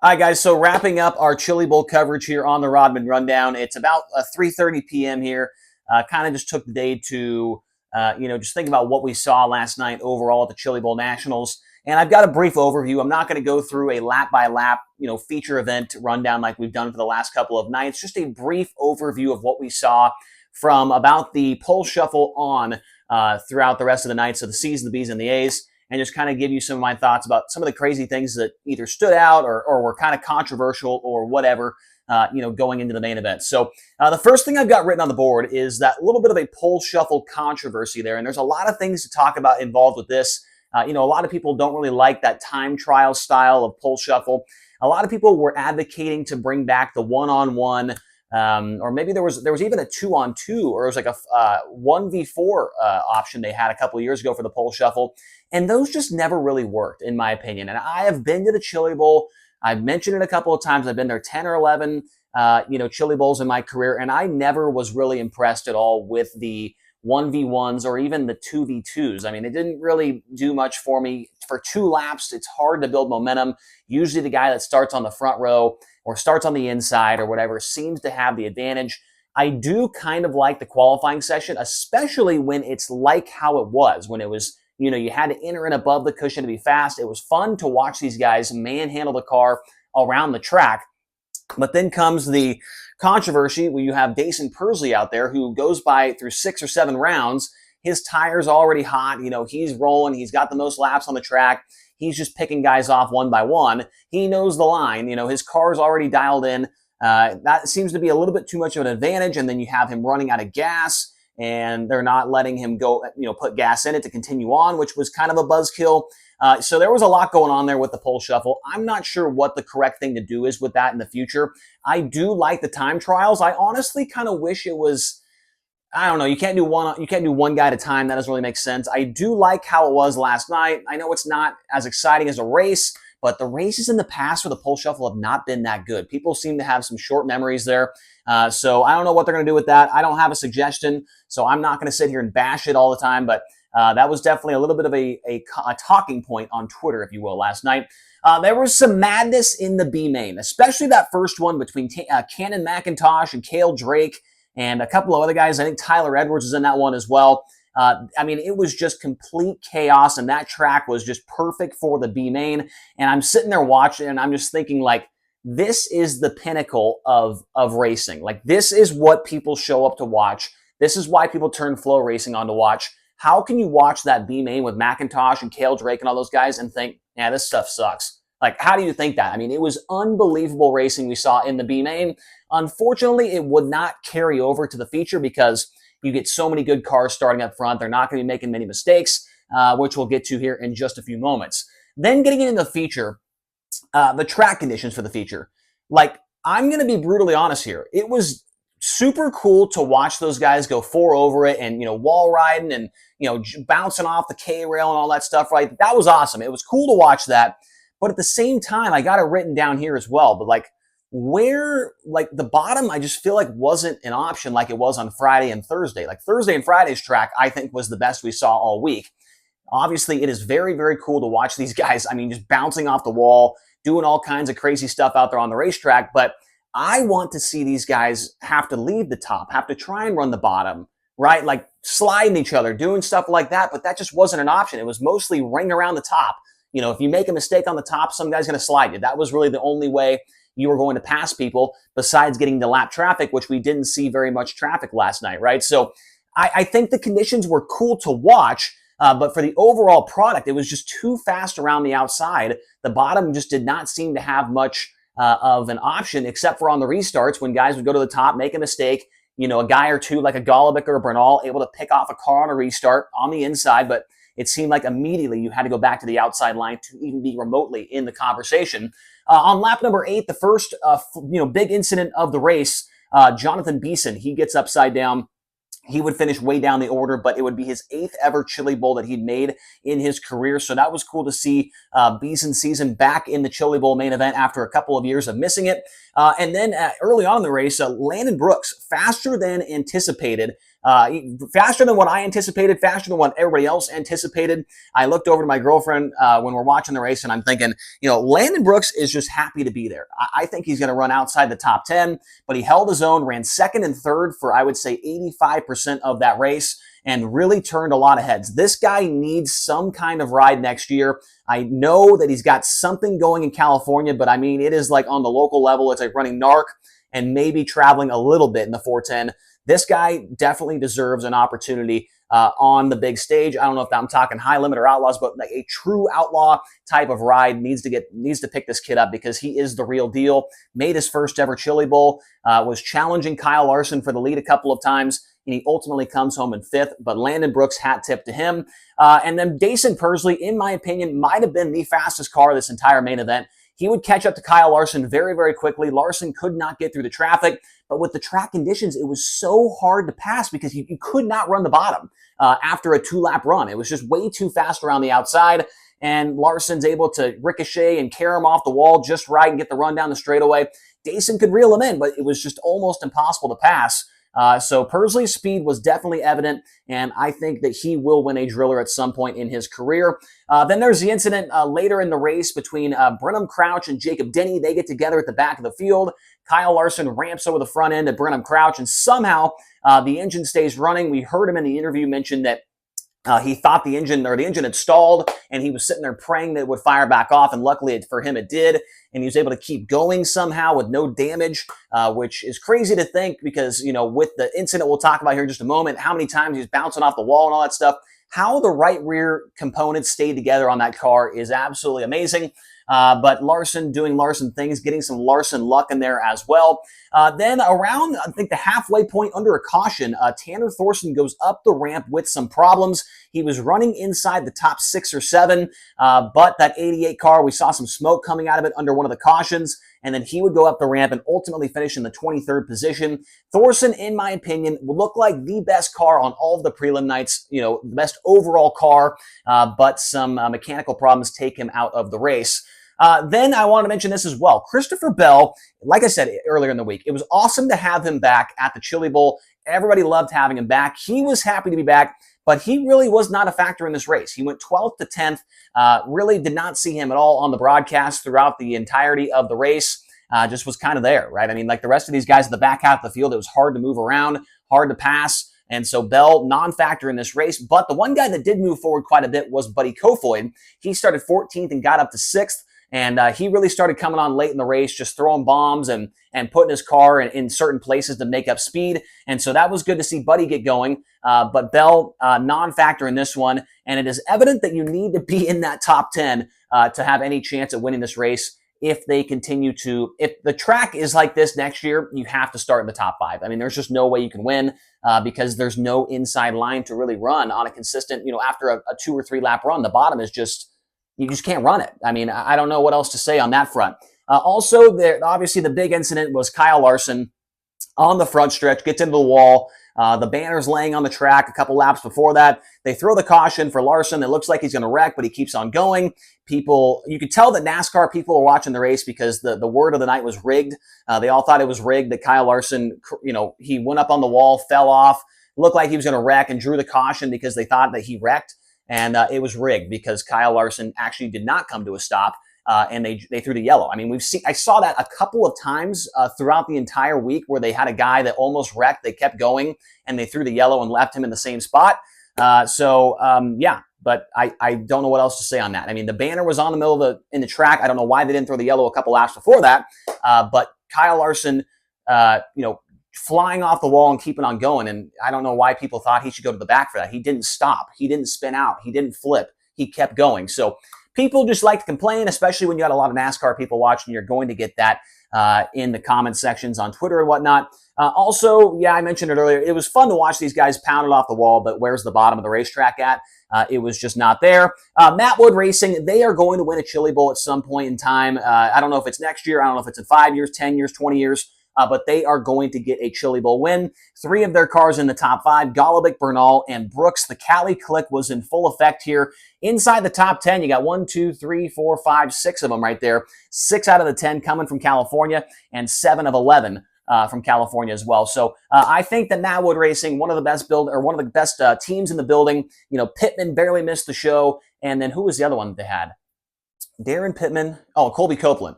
All right, guys. So wrapping up our Chili Bowl coverage here on the Rodman Rundown. It's about 3:30 p.m. here. Kind of just took the day to, just think about what we saw last night overall at the Chili Bowl Nationals. And I've got a brief overview. I'm not going to go through a lap by lap, feature event rundown like we've done for the last couple of nights. Just a brief overview of what we saw from about the pole shuffle on throughout the rest of the night. So the C's, the B's, and the A's. And just kind of give you some of my thoughts about some of the crazy things that either stood out or were kind of controversial or whatever, going into the main event. So the first thing I've got written on the board is that little bit of a pole shuffle controversy there. And there's a lot of things to talk about involved with this. A lot of people don't really like that time trial style of pole shuffle. A lot of people were advocating to bring back the one-on-one, or maybe there was even a 2-on-2, or it was like a 1v4 option they had a couple of years ago for the pole shuffle. And those just never really worked, in my opinion. And I have been to the Chili Bowl. I've mentioned it a couple of times. I've been there 10 or 11, Chili Bowls in my career, and I never was really impressed at all with the 1v1s or even the 2v2s. I mean, it didn't really do much for me. For 2 laps, it's hard to build momentum. Usually the guy that starts on the front row or starts on the inside or whatever seems to have the advantage. I do kind of like the qualifying session, especially when it's like how it was, when it was, you had to enter in above the cushion to be fast. It was fun to watch these guys manhandle the car around the track. But then comes the controversy where you have Pursley out there who goes by through 6 or 7 rounds. His tire's already hot. He's rolling. He's got the most laps on the track. He's just picking guys off one by one. He knows the line. His car's already dialed in. That seems to be a little bit too much of an advantage. And then you have him running out of gas, and they're not letting him go, put gas in it to continue on, which was kind of a buzzkill. So there was a lot going on there with the pole shuffle. I'm not sure what the correct thing to do is with that in the future. I do like the time trials. I honestly kind of wish it was, I don't know, you can't do one guy at a time. That doesn't really make sense. I do like how it was last night. I know it's not as exciting as a race, but the races in the past for the pole shuffle have not been that good. People seem to have some short memories there. So I don't know what they're going to do with that. I don't have a suggestion, so I'm not going to sit here and bash it all the time, but that was definitely a little bit of a talking point on Twitter, if you will, last night. There was some madness in the B main, especially that first one between Cannon McIntosh and Cale Drake and a couple of other guys. I think Tyler Edwards was in that one as well. It was just complete chaos, and that track was just perfect for the B main. And I'm sitting there watching, and I'm just thinking, like, this is the pinnacle of racing. Like, this is what people show up to watch. This is why people turn Flow Racing on to watch. How can you watch that B main with McIntosh and Cale Drake and all those guys and think, yeah, this stuff sucks? Like, how do you think that? I mean, it was unbelievable racing we saw in the B main. Unfortunately, it would not carry over to the feature because you get so many good cars starting up front. They're not going to be making many mistakes, which we'll get to here in just a few moments. Then getting into the feature, the track conditions for the feature. Like, I'm going to be brutally honest here. It was super cool to watch those guys go 4 over it and, wall riding and, bouncing off the K-rail and all that stuff, right? That was awesome. It was cool to watch that. But at the same time, I got it written down here as well. But the bottom, I just feel like wasn't an option like it was on Friday and Thursday. Like Thursday and Friday's track, I think was the best we saw all week. Obviously, it is very, very cool to watch these guys. I mean, just bouncing off the wall, doing all kinds of crazy stuff out there on the racetrack. But I want to see these guys have to leave the top, have to try and run the bottom, right? Like sliding each other, doing stuff like that. But that just wasn't an option. It was mostly ring around the top. If you make a mistake on the top, some guy's going to slide you. That was really the only way you were going to pass people besides getting to lap traffic, which we didn't see very much traffic last night, right? So I think the conditions were cool to watch, but for the overall product, it was just too fast around the outside. The bottom just did not seem to have much of an option except for on the restarts when guys would go to the top, make a mistake, a guy or two like a Golobic or a Bernal able to pick off a car on a restart on the inside, but it seemed like immediately you had to go back to the outside line to even be remotely in the conversation. On lap number 8, the first big incident of the race, Jonathan Beeson, he gets upside down. He would finish way down the order, but it would be his 8th ever Chili Bowl that he'd made in his career. So that was cool to see Beeson's season back in the Chili Bowl main event after a couple of years of missing it. And then early on in the race, Landon Brooks, faster than anticipated, Faster than what I anticipated, faster than what everybody else anticipated. I looked over to my girlfriend when we're watching the race, and I'm thinking, Landon Brooks is just happy to be there. I think he's going to run outside the top 10, but he held his own, ran second and third for, I would say, 85% of that race, and really turned a lot of heads. This guy needs some kind of ride next year. I know that he's got something going in California, but I mean, it is like on the local level. It's like running NARC and maybe traveling a little bit in the 410. This guy definitely deserves an opportunity on the big stage. I don't know if I'm talking high limit or outlaws, but like a true outlaw type of ride needs to pick this kid up, because he is the real deal. Made his first ever Chili Bowl, was challenging Kyle Larson for the lead a couple of times, and he ultimately comes home in fifth. But Landon Brooks, hat tip to him. And then Dason Pursley, in my opinion, might have been the fastest car this entire main event. He would catch up to Kyle Larson very, very quickly. Larson could not get through the traffic, but with the track conditions, it was so hard to pass because you could not run the bottom after a 2-lap run. It was just way too fast around the outside, and Larson's able to ricochet and carry him off the wall just right and get the run down the straightaway. Dason could reel him in, but it was just almost impossible to pass. So Pursley's speed was definitely evident, and I think that he will win a driller at some point in his career. Then there's the incident later in the race between Brenham Crouch and Jacob Denny. They get together at the back of the field. Kyle Larson ramps over the front end at Brenham Crouch, and somehow the engine stays running. We heard him in the interview mention that he thought the engine had stalled, and he was sitting there praying that it would fire back off, and luckily for him it did, and he was able to keep going somehow with no damage, which is crazy to think because, with the incident we'll talk about here in just a moment, how many times he's bouncing off the wall and all that stuff, how the right rear components stayed together on that car is absolutely amazing. But Larson doing Larson things, getting some Larson luck in there as well. Then around, I think, the halfway point under a caution, Tanner Thorson goes up the ramp with some problems. He was running inside the top 6 or 7, but that 88 car, we saw some smoke coming out of it under one of the cautions, and then he would go up the ramp and ultimately finish in the 23rd position. Thorson, in my opinion, will look like the best car on all of the prelim nights, the best overall car, but some mechanical problems take him out of the race. Then I want to mention this as well. Christopher Bell, like I said earlier in the week, it was awesome to have him back at the Chili Bowl. Everybody loved having him back. He was happy to be back, but he really was not a factor in this race. He went 12th to 10th, really did not see him at all on the broadcast throughout the entirety of the race. Just was kind of there, right? I mean, like the rest of these guys at the back half of the field, it was hard to move around, hard to pass. And so Bell, non-factor in this race. But the one guy that did move forward quite a bit was Buddy Kofoid. He started 14th and got up to 6th. And he really started coming on late in the race, just throwing bombs and putting his car in certain places to make up speed. And so that was good to see Buddy get going. But Bell, non-factor in this one. And it is evident that you need to be in that top 10 to have any chance at winning this race. If they continue to, if the track is like this next year, you have to start in the top 5. I mean, there's just no way you can win because there's no inside line to really run on a consistent, after a 2 or 3 lap run, the bottom is just, you just can't run it. I mean, I don't know what else to say on that front. Also, obviously the big incident was Kyle Larson on the front stretch, gets into the wall. The banner's laying on the track a couple laps before that. They throw the caution for Larson. It looks like he's going to wreck, but he keeps on going. You could tell that NASCAR people were watching the race because the word of the night was rigged. They all thought it was rigged, that Kyle Larson, he went up on the wall, fell off, looked like he was going to wreck, and drew the caution because they thought that he wrecked. And it was rigged because Kyle Larson actually did not come to a stop, and they threw the yellow. I mean, I saw that a couple of times throughout the entire week where they had a guy that almost wrecked. They kept going, and they threw the yellow and left him in the same spot. Yeah, but I don't know what else to say on that. I mean, the banner was on in the track. I don't know why they didn't throw the yellow a couple laps before that, but Kyle Larson, flying off the wall and keeping on going. And I don't know why people thought he should go to the back for that. He didn't stop. He didn't spin out. He didn't flip. He kept going. So people just like to complain, especially when you got a lot of NASCAR people watching. You're going to get that in the comment sections on Twitter and whatnot. Also, yeah, I mentioned it earlier. It was fun to watch these guys pound it off the wall, but where's the bottom of the racetrack at? It was just not there. Matt Wood Racing, they are going to win a Chili Bowl at some point in time. I don't know if it's next year. I don't know if it's in 5 years, 10 years, 20 years. But they are going to get a Chili Bowl win. 3 of their cars in the top 5, Golobic, Bernal, and Brooks. The Cali click was in full effect here. Inside the top 10, you got 1, 2, 3, 4, 5, 6 of them right there. 6 out of the 10 coming from California, and 7 of 11 from California as well. So I think that Matt Wood Racing, one of the best teams in the building. Pittman barely missed the show, and then who was the other one that they had? Darren Pittman. Oh, Colby Copeland.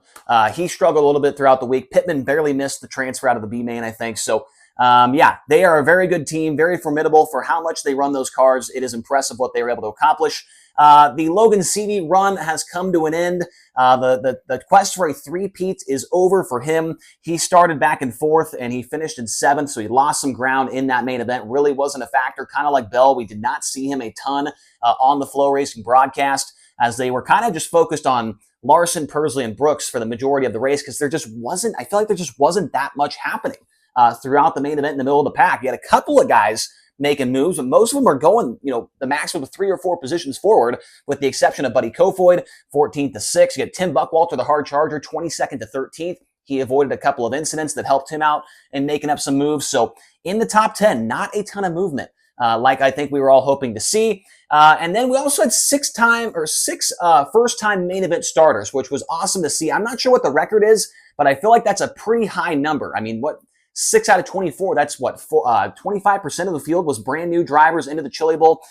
He struggled a little bit throughout the week. Pittman barely missed the transfer out of the B main, I think. So, yeah, they are a very good team, very formidable for how much they run those cars. It is impressive what they were able to accomplish. The Logan Seavey run has come to an end. The quest for a three-peat is over for him. He started back in fourth, and he finished in seventh, so he lost some ground in that main event. Really wasn't a factor. Kind of like Bell, we did not see him a ton on the Flow Racing broadcast, as they were kind of just focused on Larson, Pursley, and Brooks for the majority of the race, because I feel like there just wasn't that much happening throughout the main event in the middle of the pack. You had a couple of guys making moves, but most of them are going, the maximum of 3 or 4 positions forward, with the exception of Buddy Kofoid, 14th to 6th. You had Tim Buckwalter, the hard charger, 22nd to 13th. He avoided a couple of incidents that helped him out in making up some moves. So in the top 10, not a ton of movement, like I think we were all hoping to see. And then we also had 6 first-time main event starters, which was awesome to see. I'm not sure what the record is, but I feel like that's a pretty high number. I mean, 6 out of 24, that's 25% of the field was brand new drivers into the Chili Bowl.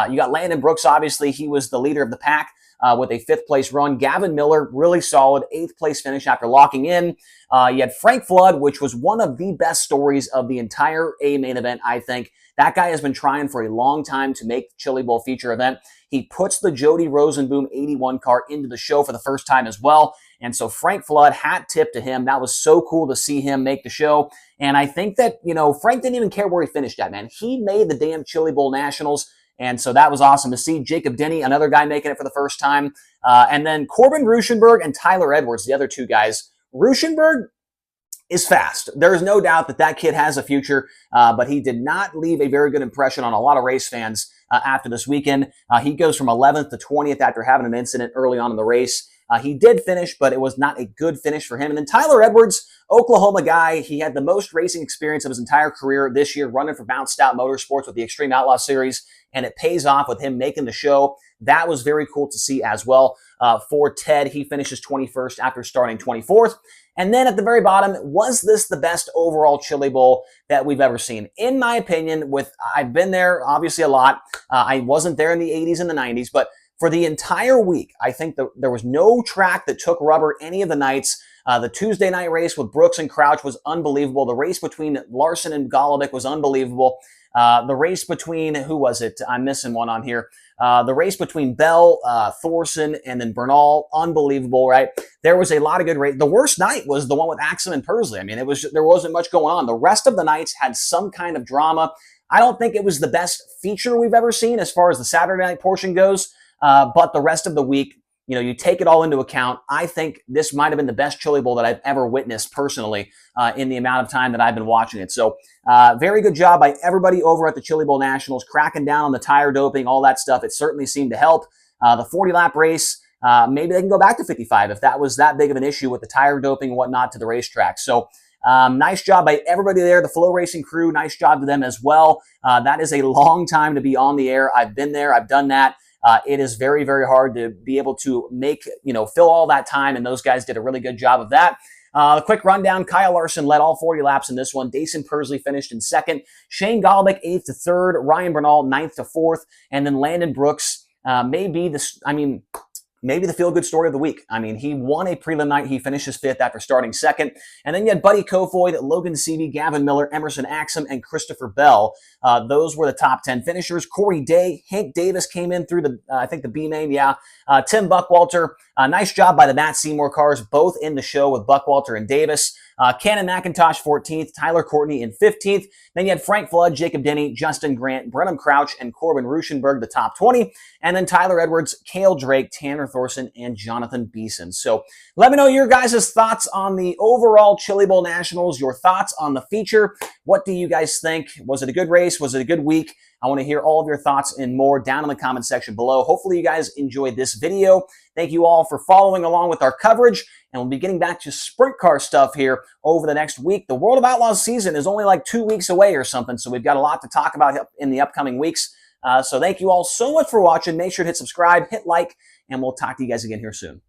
You got Landon Brooks, obviously. He was the leader of the pack with a 5th place run. Gavin Miller, really solid, 8th place finish after locking in. You had Frank Flood, which was one of the best stories of the entire A main event, I think. That guy has been trying for a long time to make the Chili Bowl feature event. He puts the Jody Rosenboom 81 car into the show for the first time as well. And so Frank Flood, hat tip to him. That was so cool to see him make the show. And I think that, Frank didn't even care where he finished at, man. He made the damn Chili Bowl Nationals. And so that was awesome to see. Jacob Denny, another guy making it for the first time. And then Corbin Ruschenberg and Tyler Edwards, the other 2 guys. Ruschenberg is fast. There is no doubt that kid has a future, but he did not leave a very good impression on a lot of race fans after this weekend. He goes from 11th to 20th after having an incident early on in the race. He did finish, but it was not a good finish for him. And then Tyler Edwards, Oklahoma guy, he had the most racing experience of his entire career this year, running for Bounce Stout Motorsports with the Extreme Outlaw Series, and it pays off with him making the show. That was very cool to see as well. For Ted, he finishes 21st after starting 24th. And then at the very bottom, was this the best overall Chili Bowl that we've ever seen? In my opinion, I've been there obviously a lot. I wasn't there in the 80s and the 90s, but for the entire week, I think there was no track that took rubber any of the nights. The Tuesday night race with Brooks and Crouch was unbelievable. The race between Larson and Golovic was unbelievable. The race between, who was it? I'm missing one on here. The race between Bell, Thorson, and then Bernal, unbelievable, right? There was a lot of good race. The worst night was the one with Axum and Pursley. I mean, there wasn't much going on. The rest of the nights had some kind of drama. I don't think it was the best feature we've ever seen as far as the Saturday night portion goes, but the rest of the week, you take it all into account. I think this might have been the best Chili Bowl that I've ever witnessed personally in the amount of time that I've been watching it. So very good job by everybody over at the Chili Bowl Nationals, cracking down on the tire doping, all that stuff. It certainly seemed to help. The 40-lap race, maybe they can go back to 55 if that was that big of an issue with the tire doping and whatnot to the racetrack. So nice job by everybody there, the Flow Racing crew. Nice job to them as well. That is a long time to be on the air. I've been there. I've done that. It is very, very hard to be able to fill all that time, and those guys did a really good job of that. A quick rundown, Kyle Larson led all 40 laps in this one. Dason Pursley finished in 2nd. Shane Golovic, 8th to 3rd. Ryan Bernal, 9th to 4th. And then Landon Brooks, maybe the feel-good story of the week. I mean, he won a prelim night. He finishes 5th after starting 2nd. And then you had Buddy Kofoid, Logan Seavey, Gavin Miller, Emerson Axum, and Christopher Bell. Those were the top 10 finishers. Corey Day, Hank Davis came in through the B main. Yeah. Tim Buckwalter, nice job by the Matt Seymour cars, both in the show with Buckwalter and Davis. Cannon McIntosh, 14th. Tyler Courtney in 15th. Then you had Frank Flood, Jacob Denny, Justin Grant, Brenham Crouch, and Corbin Ruschenberg, the top 20. And then Tyler Edwards, Cale Drake, Tanner Thorson, and Jonathan Beeson. So let me know your guys' thoughts on the overall Chili Bowl Nationals, your thoughts on the feature. What do you guys think? Was it a good race? Was it a good week? I want to hear all of your thoughts and more down in the comment section below. Hopefully you guys enjoyed this video. Thank you all for following along with our coverage, and we'll be getting back to sprint car stuff here over the next week. The World of Outlaws season is only like 2 weeks away or something, so we've got a lot to talk about in the upcoming weeks. So thank you all so much for watching. Make sure to hit subscribe, hit like, and we'll talk to you guys again here soon.